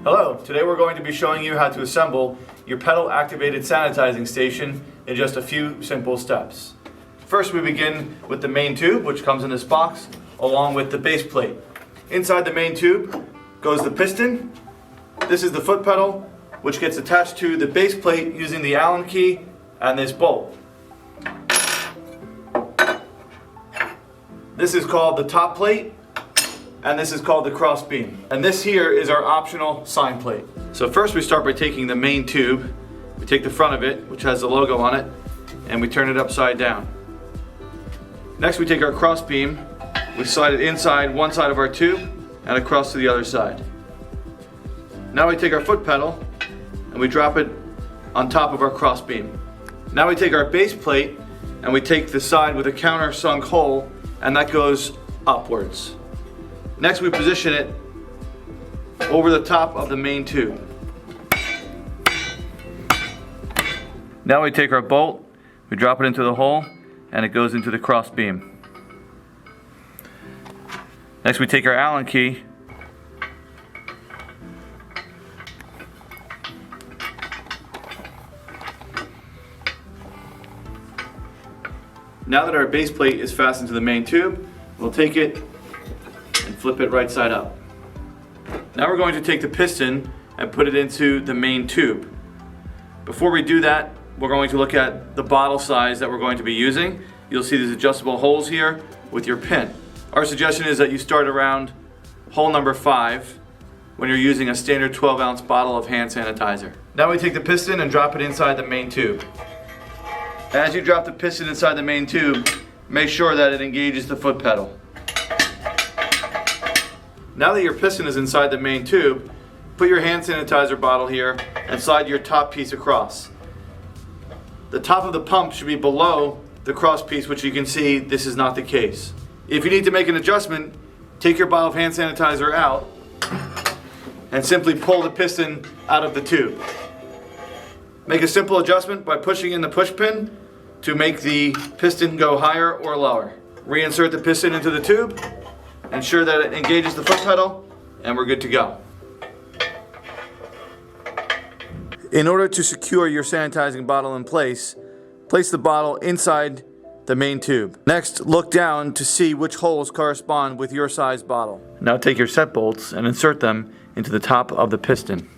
Hello, today we're going to be showing you how to assemble your pedal activated sanitizing station in just a few simple steps. First we begin with the main tube, which comes in this box along with the base plate. Inside the main tube goes the piston. This is the foot pedal, which gets attached to the base plate using the Allen key and this bolt. This is called the top plate, and this is called the cross beam. And this here is our optional sign plate. So first we start by taking the main tube. We take the front of it, which has the logo on it, and we turn it upside down. Next we take our cross beam, we slide it inside one side of our tube and across to the other side. Now we take our foot pedal and we drop it on top of our cross beam. Now we take our base plate and we take the side with a countersunk hole, and that goes upwards. Next we position it over the top of the main tube. Now we take our bolt, we drop it into the hole, and it goes into the cross beam. Next we take our Allen key, now that our base plate is fastened to the main tube, we'll take it and flip it right side up. Now we're going to take the piston and put it into the main tube. Before we do that, we're going to look at the bottle size that we're going to be using. You'll see these adjustable holes here with your pin. Our suggestion is that you start around hole number 5 when you're using a standard 12-ounce bottle of hand sanitizer. Now we take the piston and drop it inside the main tube. As you drop the piston inside the main tube, make sure that it engages the foot pedal. Now that your piston is inside the main tube, put your hand sanitizer bottle here and slide your top piece across. The top of the pump should be below the cross piece, which you can see this is not the case. If you need to make an adjustment, take your bottle of hand sanitizer out and simply pull the piston out of the tube. Make a simple adjustment by pushing in the push pin to make the piston go higher or lower. Reinsert the piston into the tube, ensure that it engages the foot pedal, and we're good to go. In order to secure your sanitizing bottle in place, place the bottle inside the main tube. Next, look down to see which holes correspond with your size bottle. Now take your set bolts and insert them into the top of the piston.